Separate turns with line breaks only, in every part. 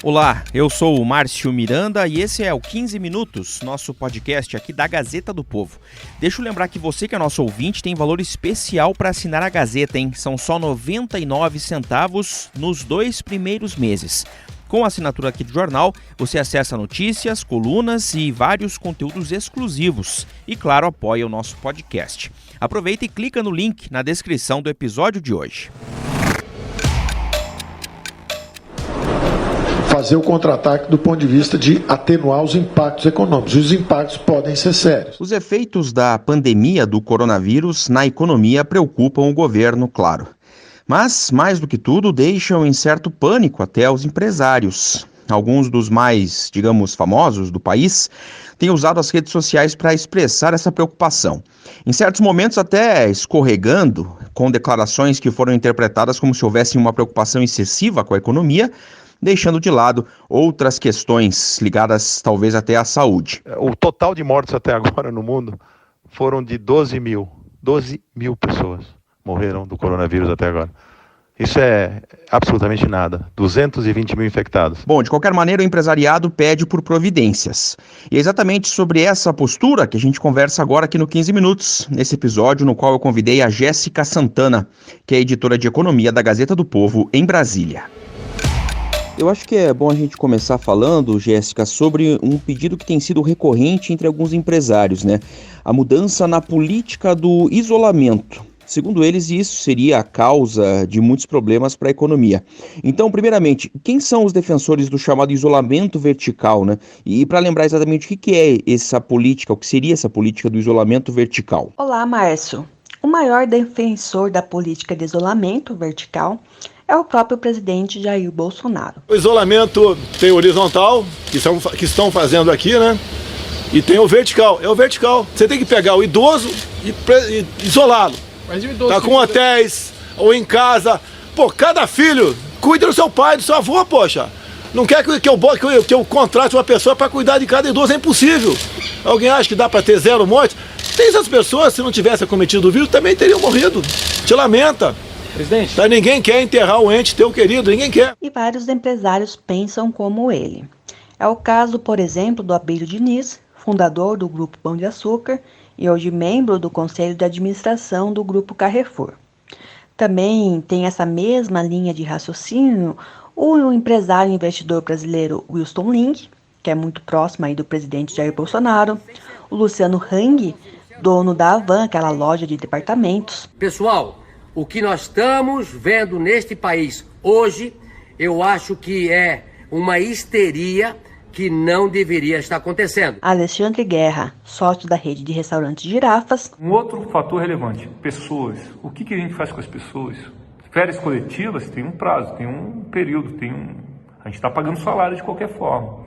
Olá, eu sou o Márcio Miranda e esse é o 15 Minutos, nosso podcast aqui da Gazeta do Povo. Deixa eu lembrar que você que é nosso ouvinte tem valor especial para assinar a Gazeta, hein? São só 99 centavos nos 2 primeiros meses. Com a assinatura aqui do jornal, você acessa notícias, colunas e vários conteúdos exclusivos. E, claro, apoia o nosso podcast. Aproveita e clica no link na descrição do episódio de hoje.
Fazer o contra-ataque do ponto de vista de atenuar os impactos econômicos. E os impactos podem ser sérios.
Os efeitos da pandemia do coronavírus na economia preocupam o governo, claro. Mas, mais do que tudo, deixam em certo pânico até os empresários. Alguns dos mais, famosos do país têm usado as redes sociais para expressar essa preocupação. Em certos momentos até escorregando, com declarações que foram interpretadas como se houvesse uma preocupação excessiva com a economia, deixando de lado outras questões ligadas talvez até à saúde.
O total de mortos até agora no mundo foram de 12 mil pessoas morreram do coronavírus até agora. Isso é absolutamente nada. 220 mil infectados.
Bom, de qualquer maneira, o empresariado pede por providências. E é exatamente sobre essa postura que a gente conversa agora aqui no 15 Minutos, nesse episódio no qual eu convidei a Jéssica Santana, que é editora de economia da Gazeta do Povo, em Brasília. Eu acho que é bom a gente começar falando, Jéssica, sobre um pedido que tem sido recorrente entre alguns empresários, né? A mudança na política do isolamento. Segundo eles, isso seria a causa de muitos problemas para a economia. Então, primeiramente, quem são os defensores do chamado isolamento vertical, né? E para lembrar exatamente o que é essa política, o que seria essa política do isolamento vertical?
Olá, Márcio. O maior defensor da política de isolamento vertical é o próprio presidente Jair Bolsonaro.
O isolamento tem o horizontal, que estão fazendo aqui, né? E tem o vertical. É o vertical. Você tem que pegar o idoso e isolá-lo. Tá com hotéis ou em casa. Pô, cada filho cuida do seu pai, do seu avô, poxa. Não quer que eu contrate uma pessoa para cuidar de cada idoso, é impossível. Alguém acha que dá para ter 0 mortes? Tem essas pessoas, se não tivesse acometido o vírus, também teriam morrido. Te lamenta. Presidente. Tá, ninguém quer enterrar o ente teu querido, ninguém quer.
E vários empresários pensam como ele. É o caso, por exemplo, do Abílio Diniz, fundador do Grupo Pão de Açúcar e hoje membro do Conselho de Administração do Grupo Carrefour. Também tem essa mesma linha de raciocínio o empresário e investidor brasileiro Wilson Ling, que é muito próximo aí do presidente Jair Bolsonaro, o Luciano Hang, dono da Havan, aquela loja de departamentos.
Pessoal, o que nós estamos vendo neste país hoje, eu acho que é uma histeria que não deveria estar acontecendo.
Alexandre Guerra, sócio da rede de restaurantes Girafas.
Um outro fator relevante, pessoas. O que a gente faz com as pessoas? Férias coletivas tem um prazo, tem um período, a gente está pagando salário de qualquer forma.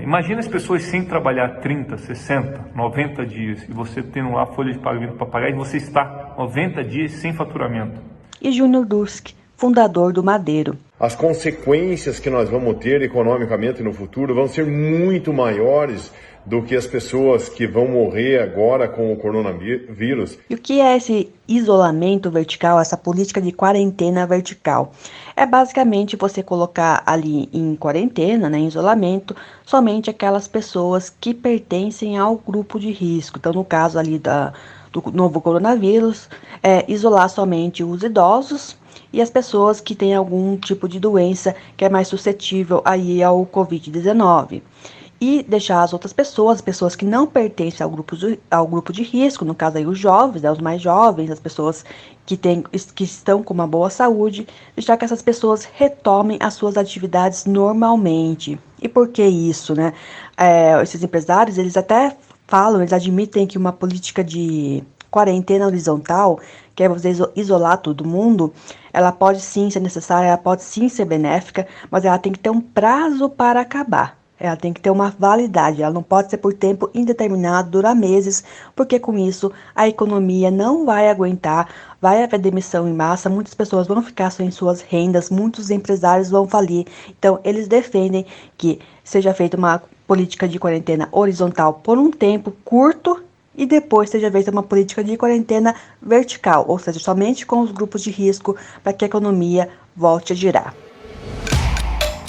Imagina as pessoas sem trabalhar 30, 60, 90 dias e você tendo lá a folha de pagamento para pagar e você está 90 dias sem faturamento.
E Júnior Dursk, fundador do Madeiro.
As consequências que nós vamos ter economicamente no futuro vão ser muito maiores do que as pessoas que vão morrer agora com o coronavírus.
E o que é esse isolamento vertical, essa política de quarentena vertical? É basicamente você colocar ali em quarentena, em isolamento, somente aquelas pessoas que pertencem ao grupo de risco. Então, no caso ali do novo coronavírus, isolar somente os idosos e as pessoas que têm algum tipo de doença que é mais suscetível aí ao Covid-19. E deixar as outras pessoas, pessoas que não pertencem ao grupo de risco, no caso aí os jovens, os mais jovens, as pessoas que estão com uma boa saúde, deixar que essas pessoas retomem as suas atividades normalmente. E por que isso, né? Esses empresários, eles até falam, eles admitem que uma política de quarentena horizontal, que é você isolar todo mundo, ela pode sim ser necessária, ela pode sim ser benéfica, mas ela tem que ter um prazo para acabar. Ela tem que ter uma validade, ela não pode ser por tempo indeterminado, durar meses, porque com isso a economia não vai aguentar, vai haver demissão em massa, muitas pessoas vão ficar sem suas rendas, muitos empresários vão falir. Então, eles defendem que seja feita uma política de quarentena horizontal por um tempo curto e depois seja feita uma política de quarentena vertical, ou seja, somente com os grupos de risco para que a economia volte a girar.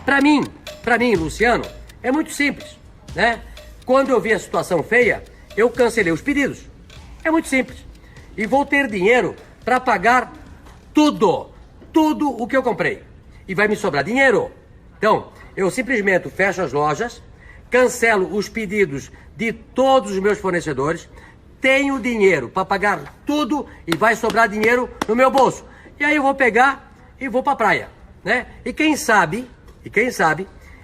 Para mim, Luciano, é muito simples, né? Quando eu vi a situação feia, eu cancelei os pedidos. É muito simples. E vou ter dinheiro para pagar tudo o que eu comprei. E vai me sobrar dinheiro. Então, eu simplesmente fecho as lojas, cancelo os pedidos de todos os meus fornecedores, tenho dinheiro para pagar tudo e vai sobrar dinheiro no meu bolso. E aí eu vou pegar e vou para a praia, né? E quem sabe,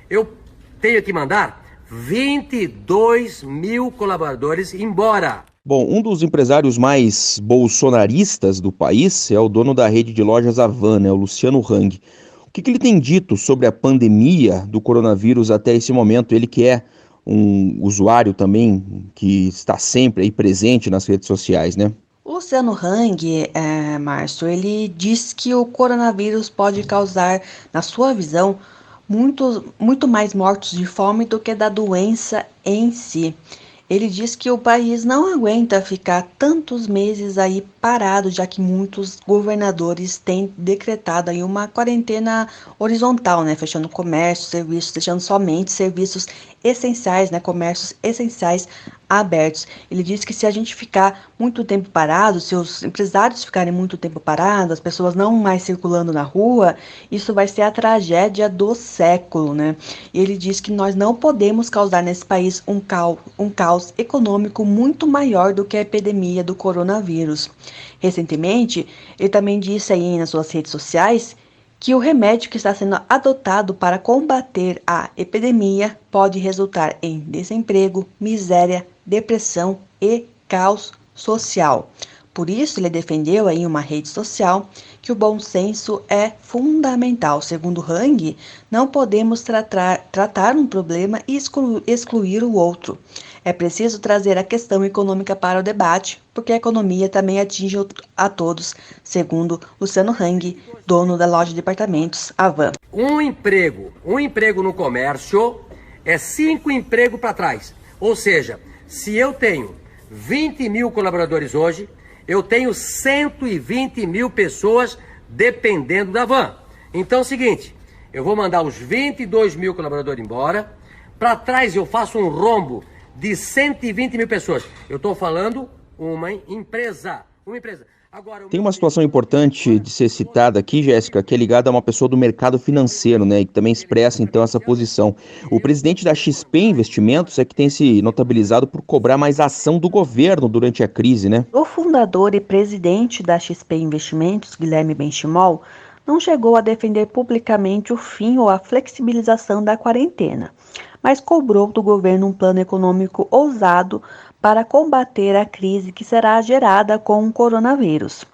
eu tenho que mandar 22 mil colaboradores embora.
Bom, um dos empresários mais bolsonaristas do país é o dono da rede de lojas Havan, né, o Luciano Hang. O que ele tem dito sobre a pandemia do coronavírus até esse momento? Ele que é um usuário também que está sempre aí presente nas redes sociais, né?
O Luciano Hang, Márcio, ele diz que o coronavírus pode causar, na sua visão, muito mais mortos de fome do que da doença em si. Ele diz que o país não aguenta ficar tantos meses aí parado, já que muitos governadores têm decretado aí uma quarentena horizontal, né? Fechando comércio, serviços, deixando somente serviços essenciais, né? Comércios essenciais abertos. Ele diz que se a gente ficar muito tempo parado, se os empresários ficarem muito tempo parados, as pessoas não mais circulando na rua, isso vai ser a tragédia do século, né? E ele diz que nós não podemos causar nesse país um caos econômico muito maior do que a epidemia do coronavírus. Recentemente, ele também disse aí nas suas redes sociais que o remédio que está sendo adotado para combater a epidemia pode resultar em desemprego, miséria, depressão e caos social. Por isso, ele defendeu aí em uma rede social que o bom senso é fundamental. Segundo Hang, não podemos tratar um problema e excluir o outro. É preciso trazer a questão econômica para o debate, porque a economia também atinge a todos, segundo Luciano Hang, dono da loja de departamentos Havan.
Um emprego no comércio é 5 empregos para trás. Ou seja, se eu tenho 20 mil colaboradores hoje, eu tenho 120 mil pessoas dependendo da Havan. Então é o seguinte, eu vou mandar os 22 mil colaboradores embora, para trás eu faço um rombo de 120 mil pessoas. Eu estou falando uma empresa. Agora,
tem uma situação importante de ser citada aqui, Jéssica, que é ligada a uma pessoa do mercado financeiro, né, e que também expressa então essa posição. O presidente da XP Investimentos é que tem se notabilizado por cobrar mais ação do governo durante a crise, né?
O fundador e presidente da XP Investimentos, Guilherme Benchimol, não chegou a defender publicamente o fim ou a flexibilização da quarentena, mas cobrou do governo um plano econômico ousado para combater a crise que será gerada com o coronavírus.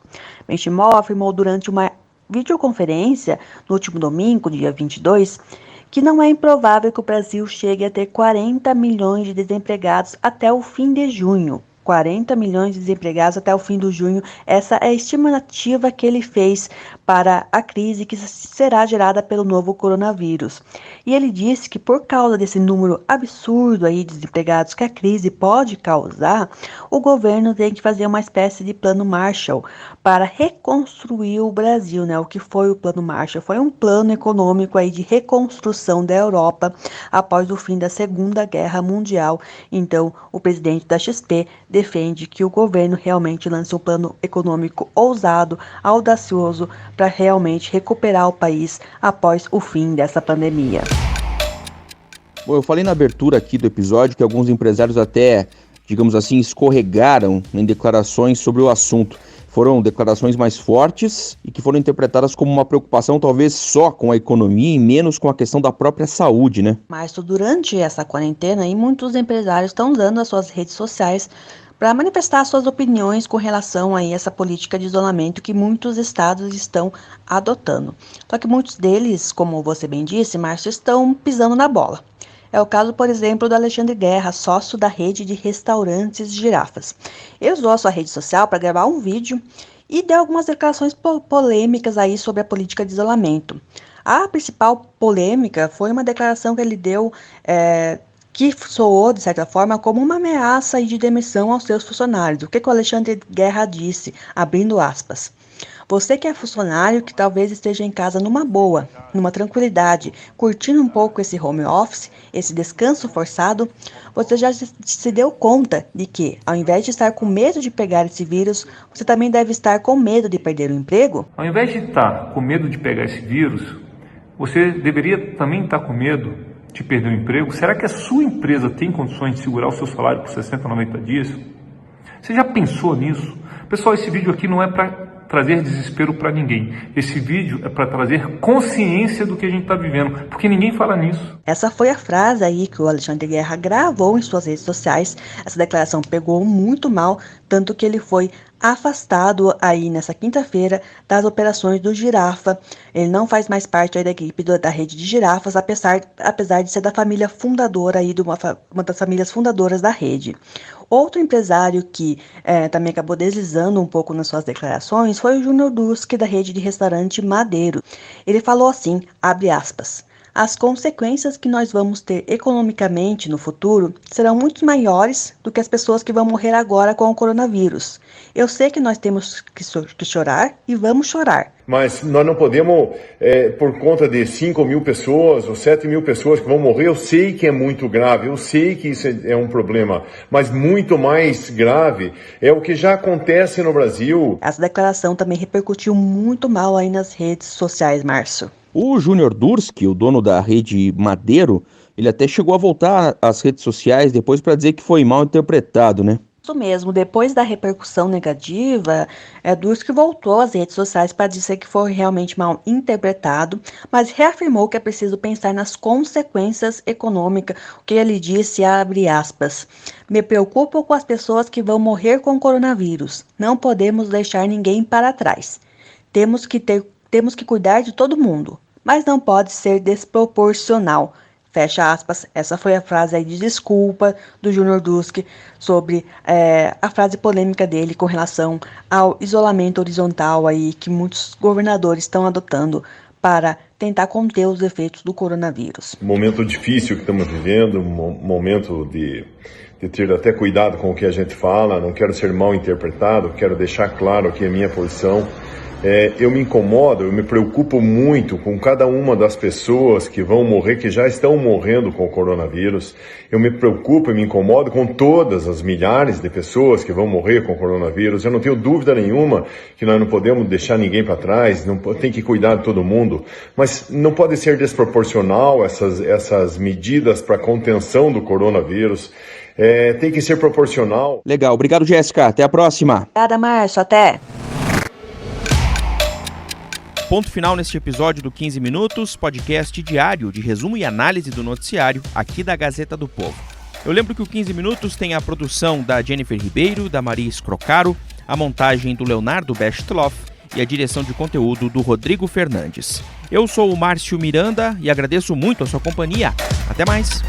Benchimol afirmou durante uma videoconferência no último domingo, dia 22, que não é improvável que o Brasil chegue a ter 40 milhões de desempregados até o fim de junho. 40 milhões de desempregados até o fim de junho. Essa é a estimativa que ele fez para a crise que será gerada pelo novo coronavírus. E ele disse que por causa desse número absurdo aí de desempregados que a crise pode causar, o governo tem que fazer uma espécie de plano Marshall para reconstruir o Brasil, né? O que foi o plano Marshall? Foi um plano econômico aí de reconstrução da Europa após o fim da Segunda Guerra Mundial. Então, o presidente da XP defende que o governo realmente lance um plano econômico ousado, audacioso, para realmente recuperar o país após o fim dessa pandemia.
Bom, eu falei na abertura aqui do episódio que alguns empresários até, digamos assim, escorregaram em declarações sobre o assunto. Foram declarações mais fortes e que foram interpretadas como uma preocupação talvez só com a economia e menos com a questão da própria saúde, né?
Mas durante essa quarentena, muitos empresários estão usando as suas redes sociais para manifestar suas opiniões com relação a essa política de isolamento que muitos estados estão adotando. Só que muitos deles, como você bem disse, Márcio, estão pisando na bola. É o caso, por exemplo, do Alexandre Guerra, sócio da rede de restaurantes Girafas. Ele usou a sua rede social para gravar um vídeo e deu algumas declarações polêmicas aí sobre a política de isolamento. A principal polêmica foi uma declaração que ele deu que soou, de certa forma, como uma ameaça de demissão aos seus funcionários. O que o Alexandre Guerra disse, abrindo aspas. Você que é funcionário, que talvez esteja em casa numa boa, numa tranquilidade, curtindo um pouco esse home office, esse descanso forçado, você já se deu conta de que, ao invés de estar com medo de pegar esse vírus, você também deve estar com medo de perder o emprego?
Ao invés de estar com medo de pegar esse vírus, você deveria também estar com medo de perder o emprego. Será que a sua empresa tem condições de segurar o seu salário por 60, 90 dias? Você já pensou nisso? Pessoal, esse vídeo aqui não é para trazer desespero para ninguém. Esse vídeo é para trazer consciência do que a gente está vivendo, porque ninguém fala nisso.
Essa foi a frase aí que o Alexandre Guerra gravou em suas redes sociais. Essa declaração pegou muito mal, tanto que ele foi afastado aí nessa quinta-feira das operações do Girafa. Ele não faz mais parte aí da equipe da rede de girafas, apesar de ser da família fundadora aí, uma das famílias fundadoras da rede. Outro empresário que também acabou deslizando um pouco nas suas declarações foi o Júnior Durski, da rede de restaurante Madeiro. Ele falou assim, abre aspas, as consequências que nós vamos ter economicamente no futuro serão muito maiores do que as pessoas que vão morrer agora com o coronavírus. Eu sei que nós temos que chorar e vamos chorar.
Mas nós não podemos, por conta de 5.000 pessoas ou 7.000 pessoas que vão morrer, eu sei que é muito grave, eu sei que isso é um problema, mas muito mais grave é o que já acontece no Brasil.
Essa declaração também repercutiu muito mal aí nas redes sociais, Márcio.
O Júnior Durski, o dono da rede Madeiro, ele até chegou a voltar às redes sociais depois para dizer que foi mal interpretado, né?
Isso mesmo, depois da repercussão negativa, Durski voltou às redes sociais para dizer que foi realmente mal interpretado, mas reafirmou que é preciso pensar nas consequências econômicas. O que ele disse, abre aspas, me preocupo com as pessoas que vão morrer com o coronavírus. Não podemos deixar ninguém para trás. Temos que cuidar de todo mundo, mas não pode ser desproporcional. Fecha aspas, essa foi a frase aí de desculpa do Júnior Durski sobre a frase polêmica dele com relação ao isolamento horizontal aí que muitos governadores estão adotando para tentar conter os efeitos do coronavírus.
Momento difícil que estamos vivendo, momento de ter até cuidado com o que a gente fala, não quero ser mal interpretado, quero deixar claro aqui a minha posição. Eu me incomodo, eu me preocupo muito com cada uma das pessoas que vão morrer, que já estão morrendo com o coronavírus. Eu me preocupo e me incomodo com todas as milhares de pessoas que vão morrer com o coronavírus. Eu não tenho dúvida nenhuma que nós não podemos deixar ninguém para trás, tem que cuidar de todo mundo. Mas não pode ser desproporcional essas medidas para contenção do coronavírus. Tem que ser proporcional.
Legal, obrigado, Jéssica. Até a próxima.
Obrigada, Márcio. Até.
Ponto final neste episódio do 15 Minutos, podcast diário de resumo e análise do noticiário aqui da Gazeta do Povo. Eu lembro que o 15 Minutos tem a produção da Jennifer Ribeiro, da Maria Scrocaro, a montagem do Leonardo Bestloff e a direção de conteúdo do Rodrigo Fernandes. Eu sou o Márcio Miranda e agradeço muito a sua companhia. Até mais!